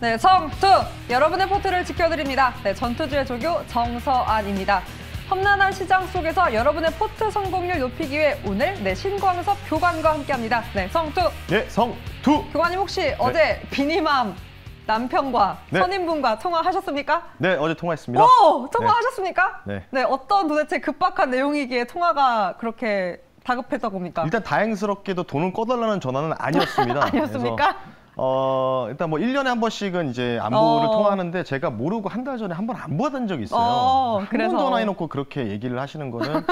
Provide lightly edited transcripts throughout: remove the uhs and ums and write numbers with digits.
네, 성투! 여러분의 포트를 지켜드립니다. 네, 전투주의 조교 정서안입니다. 험난한 시장 속에서 여러분의 포트 성공률 높이기 위해 오늘 신광섭 교관과 함께합니다. 네, 성투! 네, 성투! 교관님 혹시 어제 비니맘 남편과 선임분과 통화하셨습니까? 네, 어제 통화했습니다. 오! 통화하셨습니까? 네. 네, 어떤 도대체 급박한 내용이기에 통화가 그렇게 다급했던 겁니까? 일단 다행스럽게도 돈을 꺼달라는 전화는 아니었습니다. 아니었습니까? 일단 뭐 1년에 한 번씩은 이제 안부를 통화하는데 제가 모르고 한 달 전에 한 번 안 받은 적이 있어요. 한 번 전화해놓고 그렇게 얘기를 하시는 거는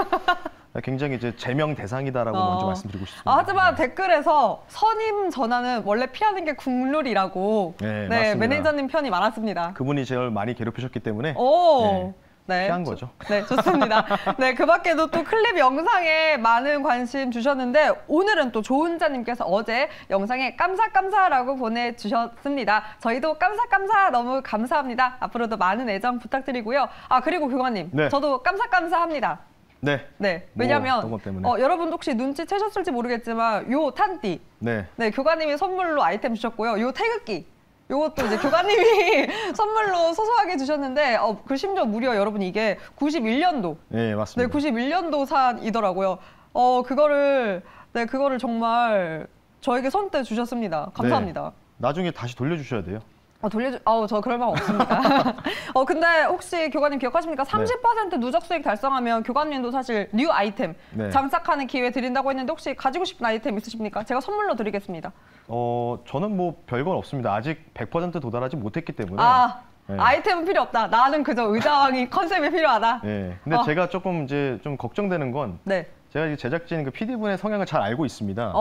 굉장히 이제 제명 대상이다라고 먼저 말씀드리고 싶습니다. 하지만 댓글에서 선임 전화는 원래 피하는 게 국룰이라고 매니저님 편이 많았습니다. 그분이 제일 많이 괴롭히셨기 때문에 피한 거죠. 네, 좋습니다. 네, 그 밖에도 또 클립 영상에 많은 관심 주셨는데 오늘은 또 조은자님께서 어제 영상에 깜사깜사라고 보내주셨습니다. 저희도 깜사깜사 너무 감사합니다. 앞으로도 많은 애정 부탁드리고요. 아, 그리고 교관님, 저도 깜사깜사합니다. 네, 왜냐면 여러분 혹시 눈치채셨을지 모르겠지만 요 탄띠, 교관님이 선물로 아이템 주셨고요. 요 태극기. 요것도 이제 교관님이 선물로 소소하게 주셨는데 그 심지어 무려 여러분 이게 91년도. 네, 맞습니다. 네, 91년도 산이더라고요. 그거를 정말 저에게 선뜻 주셨습니다. 감사합니다. 네, 나중에 다시 돌려주셔야 돼요. 저 그럴 방 없습니다. 근데 혹시 교관님 기억하십니까? 30% 누적 수익 달성하면 교관님도 사실 뉴 아이템 장착하는 기회 드린다고 했는데 혹시 가지고 싶은 아이템 있으십니까? 제가 선물로 드리겠습니다. 저는 뭐 별건 없습니다. 아직 100% 도달하지 못했기 때문에. 아이템은 필요 없다. 나는 그저 의자왕이 컨셉이 필요하다. 네. 근데 제가 조금 이제 좀 걱정되는 건 제가 이제 제작진 그 PD분의 성향을 잘 알고 있습니다.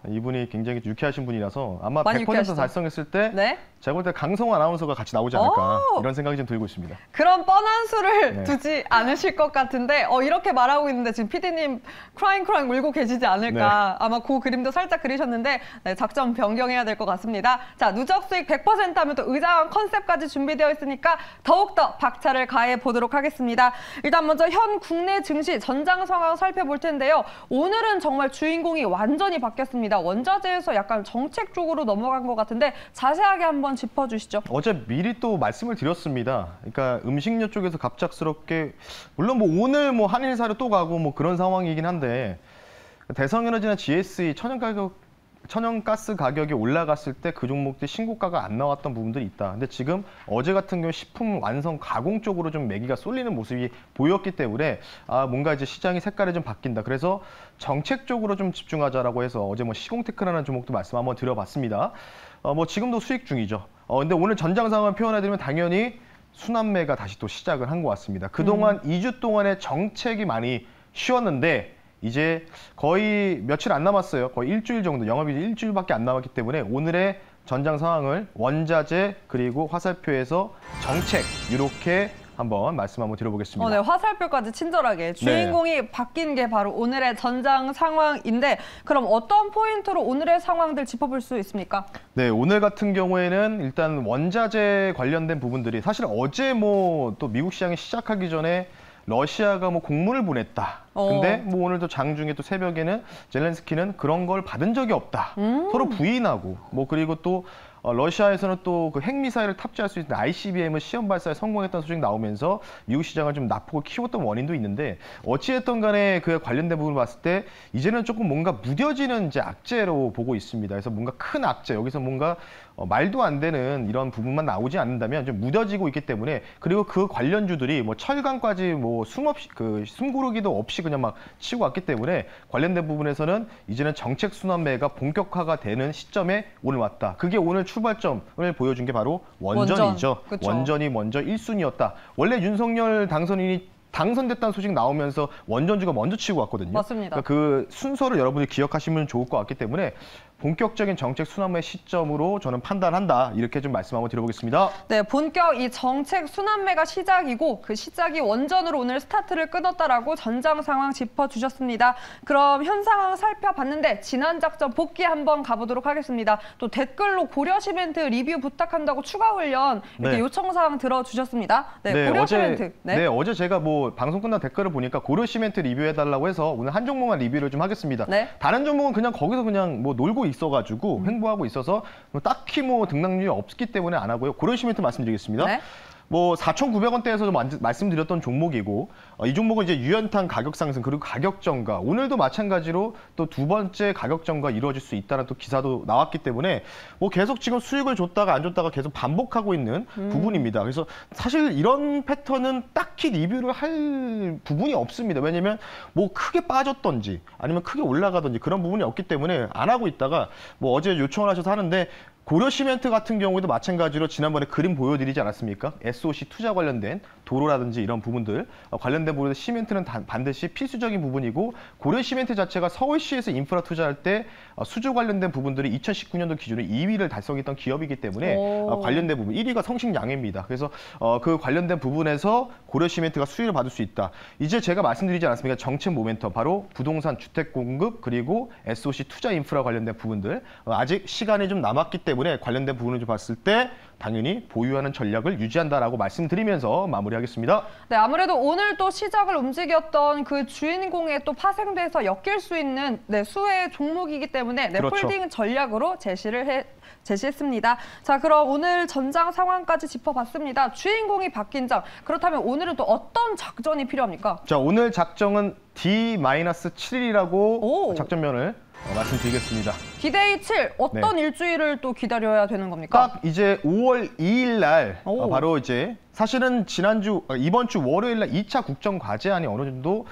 이분이 굉장히 유쾌하신 분이라서 아마 100% 유쾌하시죠? 달성했을 때 제가 볼 때 강성호 아나운서가 같이 나오지 않을까 이런 생각이 좀 들고 있습니다. 그런 뻔한 수를 두지 않으실 것 같은데 이렇게 말하고 있는데 지금 PD님 크라잉 울고 계시지 않을까. 아마 그 그림도 살짝 그리셨는데 작전 변경해야 될 것 같습니다. 자, 누적 수익 100% 하면 또 의자왕 컨셉까지 준비되어 있으니까 더욱더 박차를 가해 보도록 하겠습니다. 일단 먼저 현 국내 증시 전장 상황 살펴볼 텐데요. 오늘은 정말 주인공이 완전히 바뀌었습니다. 원자재에서 약간 정책 쪽으로 넘어간 것 같은데 자세하게 한번 짚어주시죠. 어제 미리 또 말씀을 드렸습니다. 그러니까 음식료 쪽에서 갑작스럽게 물론 뭐 오늘 뭐 한일사료 또 가고 뭐 그런 상황이긴 한데 대성에너지나 GSE 천연가스 가격이 올라갔을 때 그 종목들이 신고가가 안 나왔던 부분들이 있다. 근데 지금 어제 같은 경우 식품 완성 가공 쪽으로 좀 매기가 쏠리는 모습이 보였기 때문에 뭔가 이제 시장의 색깔이 좀 바뀐다. 그래서 정책적으로 좀 집중하자라고 해서 어제 뭐 시공테크라는 종목도 말씀 한번 드려봤습니다. 뭐 지금도 수익 중이죠. 근데 오늘 전장 상황을 표현해드리면 당연히 순환매가 다시 또 시작을 한 것 같습니다. 그동안 2주 동안의 정책이 많이 쉬었는데 이제 거의 며칠 안 남았어요. 거의 일주일 정도, 영업일이 일주일밖에 안 남았기 때문에 오늘의 전장 상황을 원자재 그리고 화살표에서 정책 이렇게 한번 말씀 한번 드려보겠습니다. 화살표까지 친절하게 주인공이 바뀐 게 바로 오늘의 전장 상황인데 그럼 어떤 포인트로 오늘의 상황들 짚어볼 수 있습니까? 네, 오늘 같은 경우에는 일단 원자재 관련된 부분들이 사실 어제 뭐 또 미국 시장이 시작하기 전에 러시아가 뭐 공문을 보냈다. 근데 뭐 오늘도 장중에 또 새벽에는 젤렌스키는 그런 걸 받은 적이 없다. 서로 부인하고 뭐 그리고 또 러시아에서는 또 그 핵미사일을 탑재할 수 있는 ICBM을 시험 발사에 성공했다는 소식이 나오면서 미국 시장을 좀 나쁘고 키웠던 원인도 있는데 어찌됐든 간에 그에 관련된 부분을 봤을 때 이제는 조금 뭔가 무뎌지는 이제 악재로 보고 있습니다. 그래서 뭔가 큰 악재, 여기서 뭔가 말도 안 되는 이런 부분만 나오지 않는다면 좀 무뎌지고 있기 때문에 그리고 그 관련주들이 뭐 철강까지 뭐 숨고르기도 없이 그냥 막 치고 왔기 때문에 관련된 부분에서는 이제는 정책 순환매가 본격화가 되는 시점에 오늘 왔다. 그게 오늘 출발점을 보여준 게 바로 원전이죠. 원전이 먼저 1순위였다. 원래 윤석열 당선인이 당선됐다는 소식 나오면서 원전주가 먼저 치고 왔거든요. 맞습니다. 그러니까 그 순서를 여러분이 기억하시면 좋을 것 같기 때문에 본격적인 정책 순환매 시점으로 저는 판단한다. 이렇게 좀 말씀 한번 드려보겠습니다. 네, 본격 이 정책 순환매가 시작이고 그 시작이 원전으로 오늘 스타트를 끊었다라고 전장 상황 짚어주셨습니다. 그럼 현 상황 살펴봤는데 지난 작전 복귀 한번 가보도록 하겠습니다. 또 댓글로 고려시멘트 리뷰 부탁한다고 추가 훈련 이렇게 요청사항 들어주셨습니다. 고려시멘트. 어제 제가 뭐 뭐 방송 끝나 댓글을 보니까 고려시멘트 리뷰해달라고 해서 오늘 한 종목만 리뷰를 좀 하겠습니다. 네. 다른 종목은 그냥 거기서 그냥 뭐 놀고 있어가지고 횡보하고 있어서 뭐 딱히 뭐 등락률이 없기 때문에 안 하고요. 고려시멘트 말씀드리겠습니다. 네. 뭐 4,900원대에서도 말씀드렸던 종목이고 이 종목은 이제 유연탄 가격 상승 그리고 가격 전가 오늘도 마찬가지로 또 두 번째 가격 전가 이루어질 수 있다는 또 기사도 나왔기 때문에 뭐 계속 지금 수익을 줬다가 안 줬다가 계속 반복하고 있는 부분입니다. 그래서 사실 이런 패턴은 딱히 리뷰를 할 부분이 없습니다. 왜냐면 뭐 크게 빠졌던지 아니면 크게 올라가던지 그런 부분이 없기 때문에 안 하고 있다가 뭐 어제 요청을 하셔서 하는데 고려시멘트 같은 경우에도 마찬가지로 지난번에 그림 보여드리지 않았습니까? SOC 투자 관련된 도로라든지 이런 부분들 관련된 부분에서 시멘트는 반드시 필수적인 부분이고 고려시멘트 자체가 서울시에서 인프라 투자할 때 수주 관련된 부분들이 2019년도 기준으로 2위를 달성했던 기업이기 때문에 관련된 부분 1위가 성식양해입니다. 그래서 그 관련된 부분에서 고려시멘트가 수혜를 받을 수 있다. 이제 제가 말씀드리지 않았습니까? 정책 모멘텀 바로 부동산 주택 공급 그리고 SOC 투자 인프라 관련된 부분들 아직 시간이 좀 남았기 때문에 관련된 부분을 좀 봤을 때 당연히 보유하는 전략을 유지한다라고 말씀드리면서 마무리하겠습니다. 네, 아무래도 오늘 또 시작을 움직였던 그 주인공에 또 파생돼서 엮일 수 있는 수혜의 종목이기 때문에 그렇죠. 홀딩 전략으로 제시했습니다. 자, 그럼 오늘 전장 상황까지 짚어봤습니다. 주인공이 바뀐 장. 그렇다면 오늘은 또 어떤 작전이 필요합니까? 자, 오늘 작정은 D-7이라고 작전면을 말씀드리겠습니다. D-Day 7, 어떤 일주일을 또 기다려야 되는 겁니까? 딱 이제 5월 2일 날 바로 이제 사실은 이번 주 월요일 날 2차 국정 과제안이 어느 정도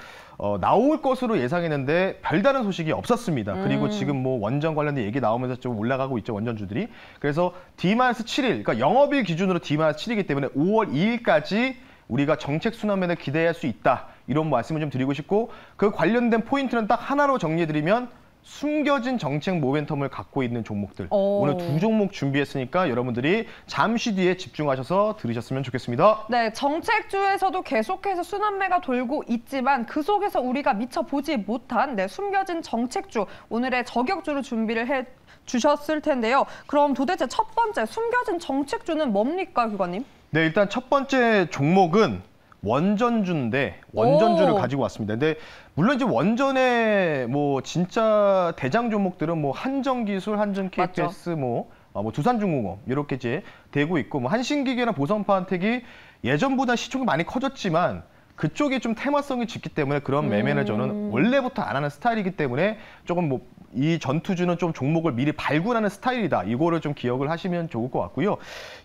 나올 것으로 예상했는데 별다른 소식이 없었습니다. 그리고 지금 뭐 원전 관련된 얘기 나오면서 좀 올라가고 있죠, 원전주들이. 그래서 D-7일, 그러니까 영업일 기준으로 D-7이기 때문에 5월 2일까지 우리가 정책 순환면을 기대할 수 있다. 이런 말씀을 좀 드리고 싶고 그 관련된 포인트는 딱 하나로 정리해드리면 숨겨진 정책 모멘텀을 갖고 있는 종목들. 오늘 두 종목 준비했으니까 여러분들이 잠시 뒤에 집중하셔서 들으셨으면 좋겠습니다. 네, 정책주에서도 계속해서 순환매가 돌고 있지만 그 속에서 우리가 미처 보지 못한 숨겨진 정책주, 오늘의 저격주를 준비를 해 주셨을 텐데요. 그럼 도대체 첫 번째 숨겨진 정책주는 뭡니까, 교관님? 네, 일단 첫 번째 종목은 원전주인데 원전주를 가지고 왔습니다. 근데 물론 이제 원전의 뭐 진짜 대장 종목들은 뭐 한전기술, 한전 KPS, 뭐 두산중공업 이렇게 이제 되고 있고 뭐 한신기계나 보성파운텍이 예전보다 시총이 많이 커졌지만 그쪽이 좀 테마성이 짙기 때문에 그런 매매를 저는 원래부터 안 하는 스타일이기 때문에 조금 뭐 이 전투주는 좀 종목을 미리 발굴하는 스타일이다. 이거를 좀 기억을 하시면 좋을 것 같고요.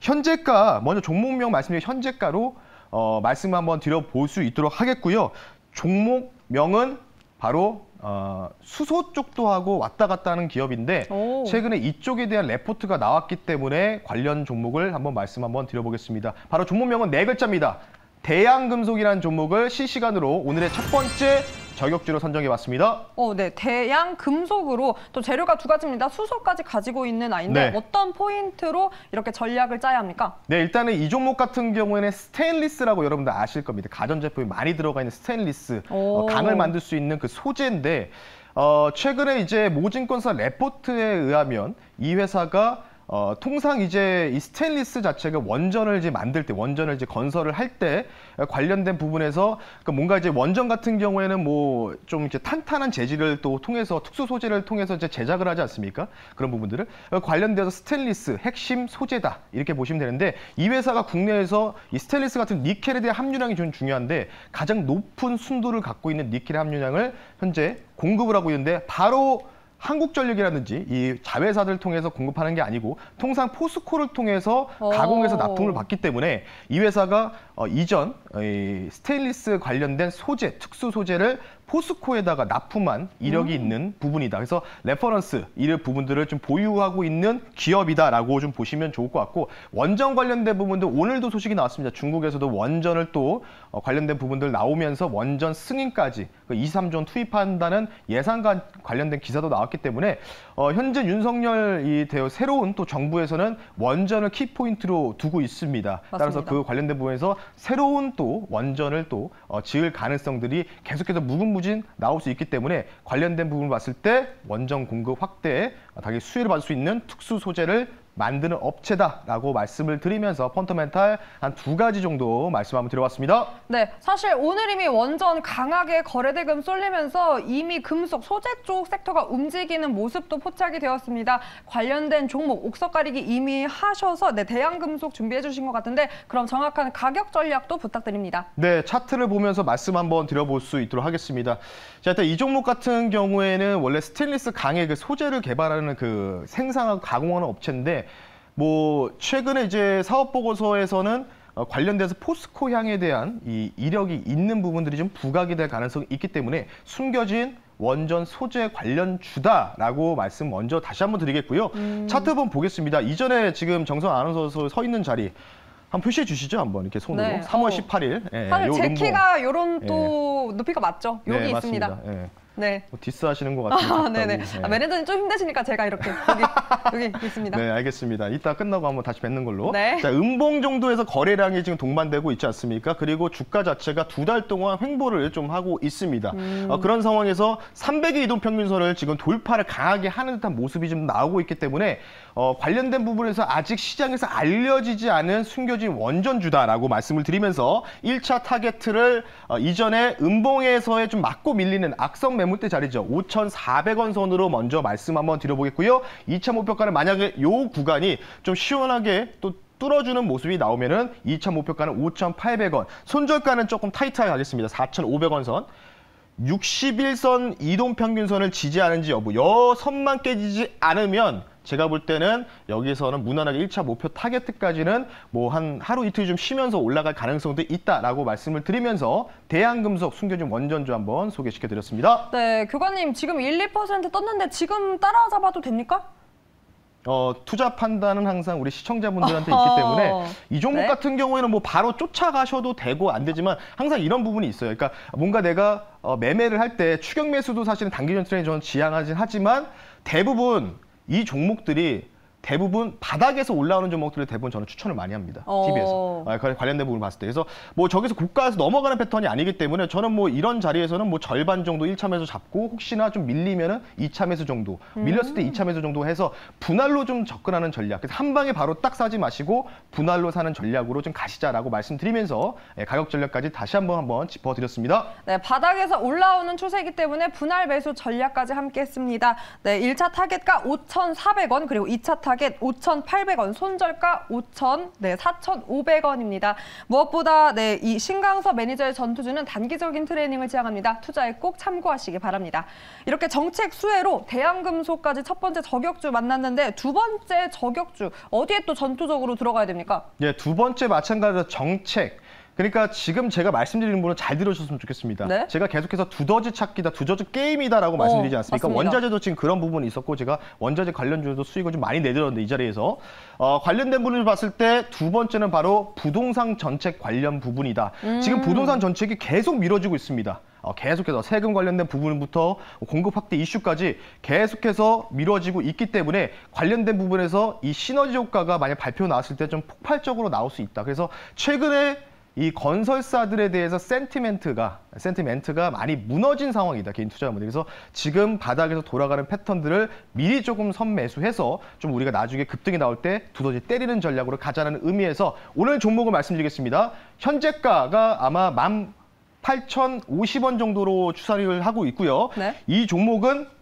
현재가 먼저 종목명 말씀드린 현재가로 말씀 한번 드려볼 수 있도록 하겠고요. 종목명은 바로 수소 쪽도 하고 왔다 갔다 하는 기업인데 최근에 이쪽에 대한 레포트가 나왔기 때문에 관련 종목을 말씀 한번 드려보겠습니다. 바로 종목명은 네 글자입니다. 대양금속이라는 종목을 실시간으로 오늘의 첫 번째 저격주로 선정해봤습니다. 네, 대양금속으로 또 재료가 두 가지입니다. 수소까지 가지고 있는 아이인데 어떤 포인트로 이렇게 전략을 짜야 합니까? 네, 일단은 이 종목 같은 경우에는 스테인리스라고 여러분들 아실 겁니다. 가전제품이 많이 들어가 있는 스테인리스, 강을 만들 수 있는 그 소재인데 최근에 이제 모진건설 레포트에 의하면 이 회사가 통상 이제 이 스테인리스 자체가 원전을 이제 만들 때, 원전을 이제 건설을 할 때 관련된 부분에서 뭔가 이제 원전 같은 경우에는 뭐 좀 이렇게 탄탄한 재질을 또 통해서 특수 소재를 통해서 이제 제작을 하지 않습니까? 그런 부분들을 관련돼서 스테인리스 핵심 소재다 이렇게 보시면 되는데 이 회사가 국내에서 이 스테인리스 같은 니켈에 대한 함유량이 좀 중요한데 가장 높은 순도를 갖고 있는 니켈의 함유량을 현재 공급을 하고 있는데 바로 한국전력이라든지 이 자회사들을 통해서 공급하는 게 아니고 통상 포스코를 통해서 가공해서 납품을 받기 때문에 이 회사가 이전 스테인리스 관련된 소재, 특수 소재를 포스코에다가 납품한 이력이 있는 부분이다. 그래서 레퍼런스, 이런 부분들을 좀 보유하고 있는 기업이다라고 좀 보시면 좋을 것 같고 원전 관련된 부분도 오늘도 소식이 나왔습니다. 중국에서도 원전을 또 관련된 부분들 나오면서 원전 승인까지 23조 원 투입한다는 예상과 관련된 기사도 나왔기 때문에 현재 윤석열 새로운 또 정부에서는 원전을 키포인트로 두고 있습니다. 맞습니다. 따라서 그 관련된 부분에서 새로운 또 원전을 또 지을 가능성들이 계속해서 무궁무진 나올 수 있기 때문에 관련된 부분을 봤을 때 원전 공급 확대에 당연히 수혜를 받을 수 있는 특수 소재를 만드는 업체다라고 말씀을 드리면서 펀더멘탈 한 2가지 정도 말씀 한번 드려봤습니다. 네, 사실 오늘 이미 원전 강하게 거래대금 쏠리면서 이미 금속, 소재 쪽 섹터가 움직이는 모습도 포착이 되었습니다. 관련된 종목, 옥석 가리기 이미 하셔서 대양금속 준비해 주신 것 같은데 그럼 정확한 가격 전략도 부탁드립니다. 네, 차트를 보면서 말씀 한번 드려볼 수 있도록 하겠습니다. 자, 일단 이 종목 같은 경우에는 원래 스테인리스 강의 그 소재를 개발하는 그 생산하고 가공하는 업체인데 뭐 최근에 이제 사업 보고서에서는 관련돼서 포스코 향에 대한 이 이력이 있는 부분들이 좀 부각이 될 가능성이 있기 때문에 숨겨진 원전 소재 관련주다라고 말씀 먼저 다시 한번 드리겠고요. 차트 한번 보겠습니다. 이전에 지금 정성 아나운서 서 있는 자리 한번 표시해 주시죠. 한번 이렇게 손으로. 네. 3월 18일. 예, 사실 제 키가 요런 예. 또 높이가 맞죠? 여기 네, 있습니다. 맞습니다. 예. 네. 뭐 디스하시는 것 같아요. 네네. 예. 매니저님 좀 힘드시니까 제가 이렇게 여기 있습니다. 네, 알겠습니다. 이따 끝나고 한번 다시 뵙는 걸로. 네. 자, 음봉 정도에서 거래량이 지금 동반되고 있지 않습니까? 그리고 주가 자체가 2달 동안 횡보를 좀 하고 있습니다. 그런 상황에서 300의 이동평균선을 지금 돌파를 강하게 하는 듯한 모습이 좀 나오고 있기 때문에 관련된 부분에서 아직 시장에서 알려지지 않은 숨겨진 원전주다라고 말씀을 드리면서 1차 타겟을 이전에 음봉에서의 좀 맞고 밀리는 악성 매물대 자리죠. 5,400원 선으로 먼저 말씀 한번 드려보겠고요. 2차 목표가는 만약에 이 구간이 좀 시원하게 또 뚫어주는 모습이 나오면은 2차 목표가는 5,800원. 손절가는 조금 타이트하게 가겠습니다. 4,500원 선. 61선 이동평균선을 지지하는지 여부. 여 선만 깨지지 않으면 제가 볼 때는 여기서는 무난하게 1차 목표 타겟까지는 뭐 한 하루 이틀 좀 쉬면서 올라갈 가능성도 있다라고 말씀을 드리면서 대양금속 숨겨진 원전주 한번 소개시켜 드렸습니다. 네, 교관님 지금 1, 2% 떴는데 지금 따라잡아도 됩니까? 투자 판단은 항상 우리 시청자분들한테 있기 때문에 이 종목 네. 같은 경우에는 뭐 바로 쫓아가셔도 되고 안 되지만 항상 이런 부분이 있어요. 그러니까 뭔가 내가 매매를 할 때 추격 매수도 사실은 단기전 트레이딩 저는 지향하진 하지만 대부분 이 종목들이 대부분 바닥에서 올라오는 종목들을 대부분 저는 추천을 많이 합니다. TV에서. 관련된 부분을 봤을 때. 그래서 뭐 저기서 고가에서 넘어가는 패턴이 아니기 때문에 저는 뭐 이런 자리에서는 뭐 절반 정도 1차 매수 잡고 혹시나 좀 밀리면은 2차 매수 정도, 밀렸을 때 2차 매수 정도 해서 분할로 좀 접근하는 전략. 그래서 한 방에 바로 딱 사지 마시고 분할로 사는 전략으로 좀 가시자라고 말씀드리면서 가격 전략까지 다시 한번 짚어드렸습니다. 네, 바닥에서 올라오는 추세이기 때문에 분할 매수 전략까지 함께 했습니다. 네, 1차 타겟가 5,400원 그리고 2차 타겟 5,800원, 손절가 4,500원입니다. 무엇보다 이 신강서 매니저의 전투주는 단기적인 트레이닝을 지향합니다. 투자에 꼭 참고하시기 바랍니다. 이렇게 정책 수혜로 대양금속까지 첫 번째 저격주 만났는데 두 번째 저격주 어디에 또 전투적으로 들어가야 됩니까? 예, 두 번째 마찬가지로 정책. 그러니까 지금 제가 말씀드리는 부분은 잘 들으셨으면 좋겠습니다. 네? 제가 계속해서 두더지 찾기다, 두더지 게임이다라고 말씀드리지 않습니까? 맞습니다. 원자재도 지금 그런 부분이 있었고 제가 원자재 관련주도 수익을 좀 많이 내드렸는데 이 자리에서 관련된 부분을 봤을 때 두 번째는 바로 부동산 정책 관련 부분이다. 지금 부동산 정책이 계속 미뤄지고 있습니다. 계속해서 세금 관련된 부분부터 공급 확대 이슈까지 계속해서 미뤄지고 있기 때문에 관련된 부분에서 이 시너지 효과가 만약 발표 나왔을 때 좀 폭발적으로 나올 수 있다. 그래서 최근에 이 건설사들에 대해서 센티멘트가 많이 무너진 상황이다. 개인 투자자분들. 그래서 지금 바닥에서 돌아가는 패턴들을 미리 조금 선매수해서 좀 우리가 나중에 급등이 나올 때 두더지 때리는 전략으로 가자는 의미에서 오늘 종목을 말씀드리겠습니다. 현재가가 아마 18,050원 정도로 추산을 하고 있고요. 네. 이 종목은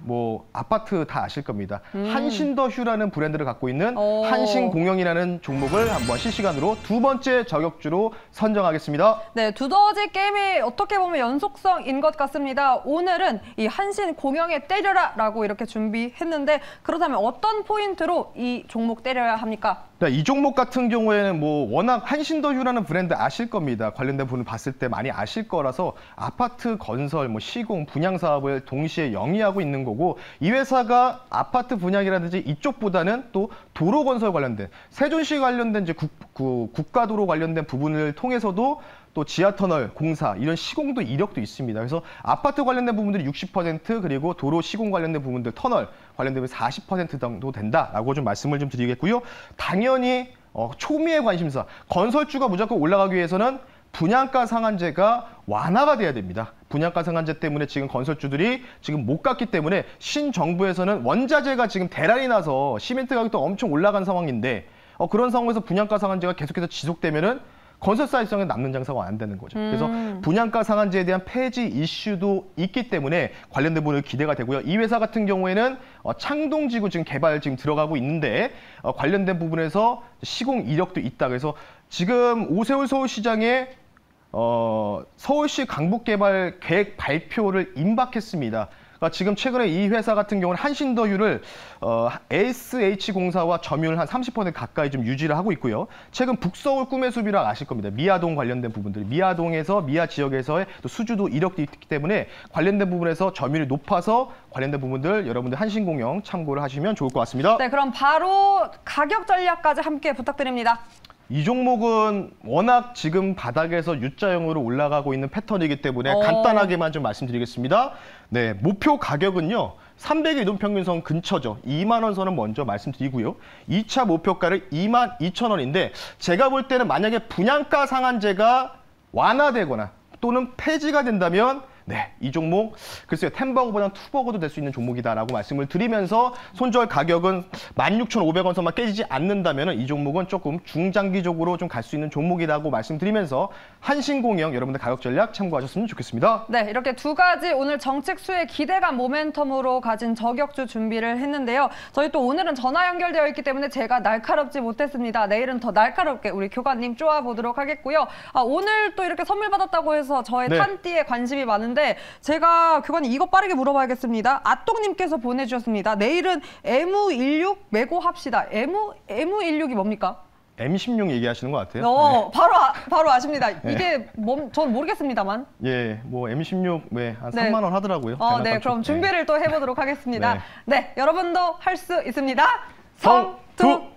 뭐 아파트 다 아실 겁니다. 한신더휴라는 브랜드를 갖고 있는 한신공영이라는 종목을 한번 실시간으로 두 번째 저격주로 선정하겠습니다. 네, 두더지 게임이 어떻게 보면 연속성인 것 같습니다. 오늘은 이 한신공영에 때려라라고 이렇게 준비했는데 그렇다면 어떤 포인트로 이 종목 때려야 합니까? 이 종목 같은 경우에는 뭐 워낙 한신더휴라는 브랜드 아실 겁니다. 관련된 부분을 봤을 때 많이 아실 거라서 아파트 건설, 뭐 시공, 분양 사업을 동시에 영위하고 있는 거고 이 회사가 아파트 분양이라든지 이쪽보다는 또 도로 건설 관련된 세종시 관련된 이제 국가도로 관련된 부분을 통해서도 또 지하터널 공사 이런 시공도 이력도 있습니다. 그래서 아파트 관련된 부분들이 60% 그리고 도로 시공 관련된 부분들 터널 관련되면 40% 정도 된다라고 좀 말씀을 좀 드리겠고요. 당연히 초미의 관심사 건설주가 무조건 올라가기 위해서는 분양가 상한제가 완화가 돼야 됩니다. 분양가 상한제 때문에 지금 건설주들이 지금 못 갔기 때문에 신정부에서는 원자재가 지금 대란이 나서 시멘트 가격도 엄청 올라간 상황인데 그런 상황에서 분양가 상한제가 계속해서 지속되면은 건설사 입장에 남는 장사가 안 되는 거죠. 그래서 분양가 상한제에 대한 폐지 이슈도 있기 때문에 관련된 부분을 기대가 되고요. 이 회사 같은 경우에는 창동지구 지금 개발 지금 들어가고 있는데 관련된 부분에서 시공 이력도 있다. 그래서 지금 오세훈 서울시장의 서울시 강북개발 계획 발표를 임박했습니다. 그러니까 지금 최근에 이 회사 같은 경우는 한신더유를 SH공사와 점유율 한 30% 가까이 좀 유지를 하고 있고요. 최근 북서울 꿈의 숲이라 아실 겁니다. 미아동 관련된 부분들이 미아동에서 미아 지역에서의 또 수주도 이력도 있기 때문에 관련된 부분에서 점유율이 높아서 관련된 부분들 여러분들 한신공영 참고를 하시면 좋을 것 같습니다. 네, 그럼 바로 가격 전략까지 함께 부탁드립니다. 이 종목은 워낙 지금 바닥에서 U자형으로 올라가고 있는 패턴이기 때문에 간단하게만 좀 말씀드리겠습니다. 네, 목표 가격은요. 300일 이동평균선 근처죠. 2만 원 선은 먼저 말씀드리고요. 2차 목표가를 22,000원인데 제가 볼 때는 만약에 분양가 상한제가 완화되거나 또는 폐지가 된다면 네, 이 종목 글쎄요 템버거보다는 투버거도 될 수 있는 종목이다라고 말씀을 드리면서 손절 가격은 16,500원 선만 깨지지 않는다면 이 종목은 조금 중장기적으로 좀 갈 수 있는 종목이라고 말씀드리면서 한신공영 여러분들 가격 전략 참고하셨으면 좋겠습니다. 네, 이렇게 두 가지 오늘 정책 수혜 기대감 모멘텀으로 가진 저격주 준비를 했는데요. 저희 또 오늘은 전화 연결되어 있기 때문에 제가 날카롭지 못했습니다. 내일은 더 날카롭게 우리 교관님 쪼아보도록 하겠고요. 오늘 또 이렇게 선물 받았다고 해서 저의 네. 탄띠에 관심이 많은데 제가 교관님 이거 빠르게 물어봐야겠습니다. 아똥님께서 보내주셨습니다. 내일은 M16 매고합시다. M16이 뭡니까? M16 얘기하시는 것 같아요. 네. 바로 아십니다. 네. 이게 전 모르겠습니다만. 예, 뭐 M16 한 네. 3만 원 하더라고요. 네, 그럼 준비를 또 해보도록 하겠습니다. 네. 네, 여러분도 할 수 있습니다. 성투!